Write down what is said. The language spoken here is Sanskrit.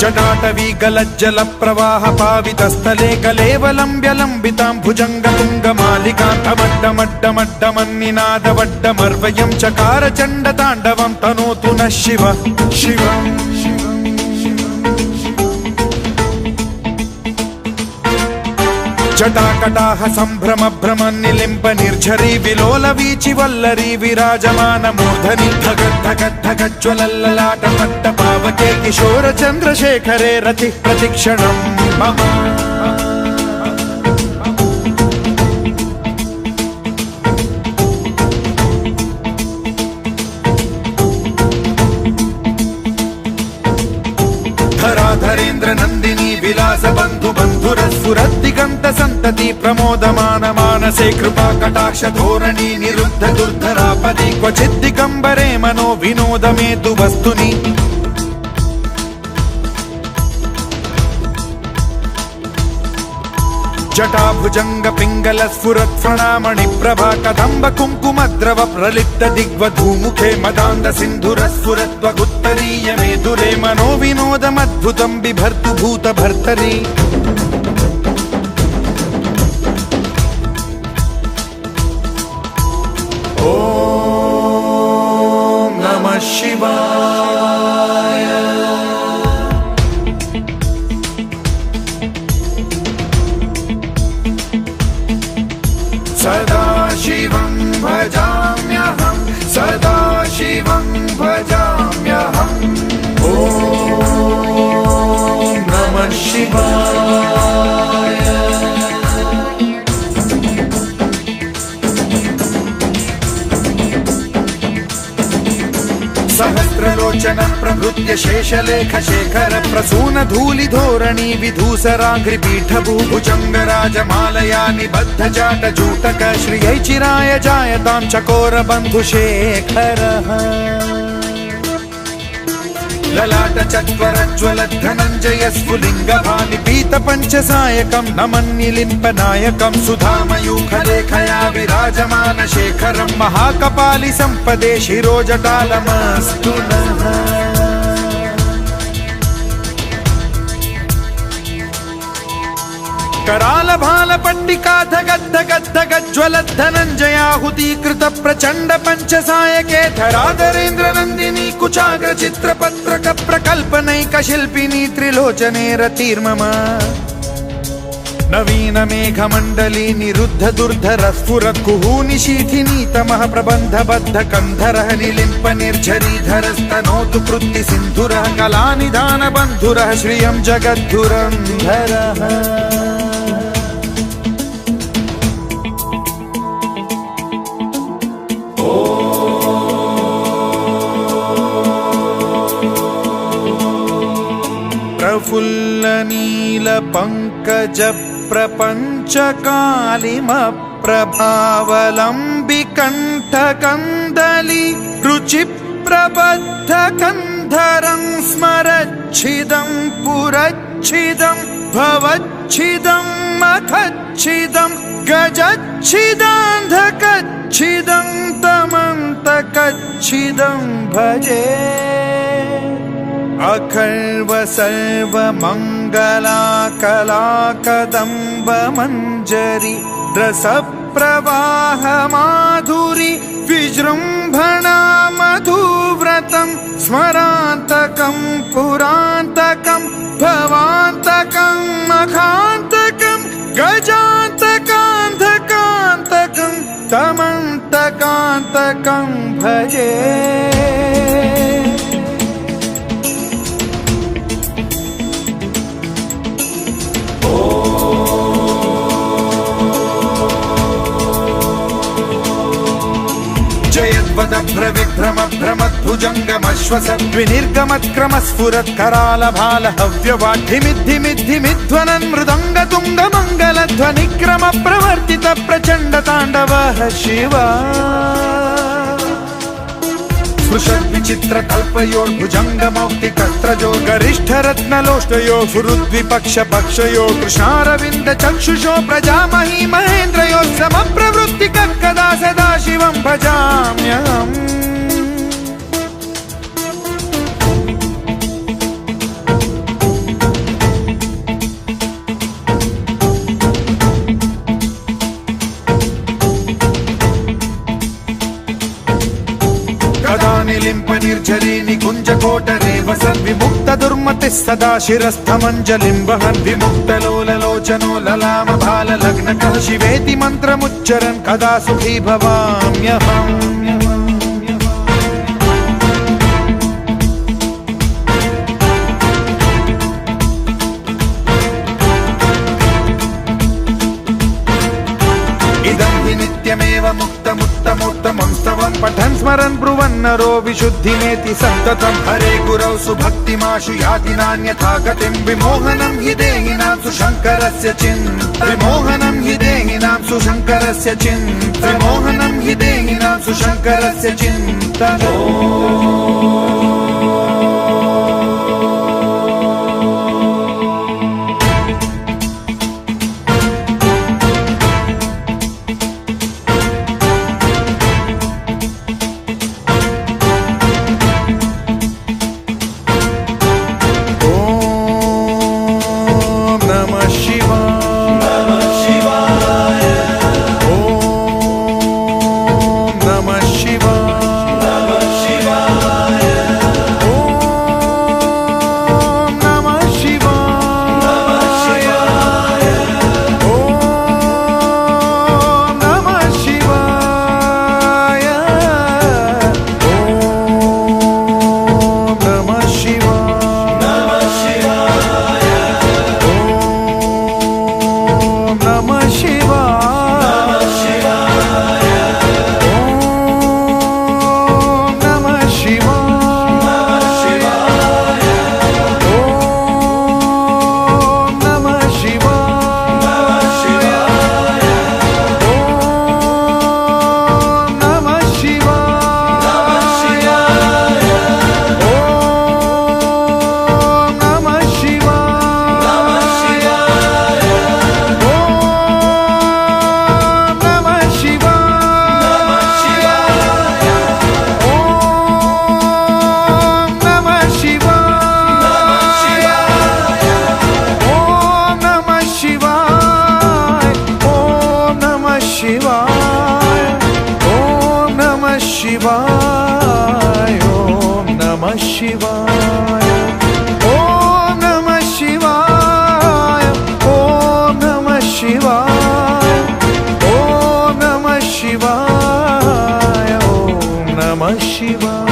जटाटवी गलज्जल प्रवाह पावितस्थले कलेवलम्ब्य लम्बितां भुजङ्गतुङ्गमालिकान्तमड्डमड्डमड्डमन्निनादवड्डमर्वयं चकार चण्डताण्डवं तनोतु नः शिवः शिवम् जटाकटाह सम्भ्रम भ्रम निलिम्ब निर्झरी विलोल वीचि वल्लरी विराजमान मूर्धनि धगद्धगद्धगज्ज्वलल्ललाट पट्ट पावके किशोर चन्द्रशेखरे रतिः प्रतिक्षणं मम धराधरेन्द्र नन्दिनी विलास बन्धु बन्धुरस्फुरद्दिगन्त सन्तति प्रमोदमान मानसे कृपा कटाक्ष धोरणी निरुद्ध दुर्धरापदि क्वचिद्दिगम्बरे मनो विनोदमेतु वस्तुनि जटाभुजंग पिंगल स्फुरत् प्रणामणि प्रभा कदम्ब कुङ्कुमद्रव प्रलिप्त दिग्वधूमुखे मदान्द सिन्धुर स्फुरत्वगुत्तरीय मेधुरे मनो विनोदमद्भुतं बिभर्तु भूत भर्तरि ॐ नमः शिवाय सदा शिवं भजाम्यहं सदा शिवं भजाम्यहम् ॐ नमः शिवाय सहस्रलोचन प्रभृत्य शेषलेख शेखर प्रसून धूलि धोरणी विधूसराघ्रि पीठभूभुजंग राजमालया निबद्ध जाट जूटक श्रियै चिराय जायतां चकोर बन्धु शेखरः ललाट चत्वरज्वल धनञ्जय स्फुलिंग भानि पीत पंचसायकं नमन्निलिम्प नायकं सुधामयूखलेखया विराजमान शेखरं महाकपालि संपदे शिरोजटालमस्तु नः कराल भाल पट्टिका धगद्धगद्धगज्ज्वलत् धनञ्जयाहुतीकृत प्रचण्ड पंचसायके धराधरेन्द्र नन्दिनी कुचाग्र चित्रपत्रक प्रकल्पनैक शिल्पिनी त्रिलोचने रतिर्मम नवीन मेघमण्डली निरुद्ध दुर्धर स्फुरत् कुहूनि शीथिनी तमः प्रबन्ध बद्ध कन्धरः निलिम्प निर्झरीधरस्तनोतु कृत्ति सिन्धुरः कलानिधान बन्धुरः श्रियं जगद्धुरन्धरः प्रफुल्ल नील पंकज प्रपंच कालिम प्रभावलंबि कंठ कंदली रुचि प्रबद्ध कंधरं स्मरच्छिदं पुरच्छिदं भवच्छिदं मखच्छिदं गजच्छिदान्धकच्छिदं तमन्तकच्छिदं भजे अखर्व सर्व मंगला कला कदम्ब मंजरी रस प्रवाह माधुरी विजृंभणा मधुव्रतं स्मरान्तकं पुरान्तकं भवान्तकं मखान्तकं गजान्तकान्धकान्तकं तमन्तकान्तकं भजे विनिर्गमत्क्रमस्फुरत्करालभाल हव्यवाढ्यमिद्धिमिद्धिमिध्वनन् मृदङ्गतुङ्गमङ्गलध्वनिक्रम प्रवर्तित प्रचण्ड ताण्डवः शिवा स्पृशद्विचित्रकल्पयोर्भुजङ्गमौक्तिकस्त्रजो गरिष्ठरत्नलोष्टयो सुहृद्विपक्षपक्षयो कृष्णारविन्द चक्षुषो प्रजामही महेन्द्रयो समप्रवृत्तिकः कदा सदा शिवं भजाम्यहम् निलिम्प निर्झरी निकुञ्जकोटरे वसन् विमुक्त दुर्मतिः सदा शिरस्थमञ्जलिं वहन् विमुक्तलोललोचनो ललाम भाल लग्नकः शिवेति मन्त्रमुच्चरन् कदा सुखी भवाम्यहम् नित्यमेव मुक्तमुत्तमोत्तमं स्तवं पठन् स्मरन् ब्रुवन्नरो विशुद्धिमेति सन्ततं हरे गुरौ सुभक्तिमाशु याति नान्यथा गतिं विमोहनं हि देहिनां सुशङ्करस्य विमोहनं हि देहिनां सुशङ्करस्य विमोहनं हि देहिनां सुशङ्करस्य चिन्तनम् शिवाय ओम नमः शिवाय ओम नमः शिवाय ओम नमः शिवाय ओम नमः शिवाय ओम नमः शिवाय।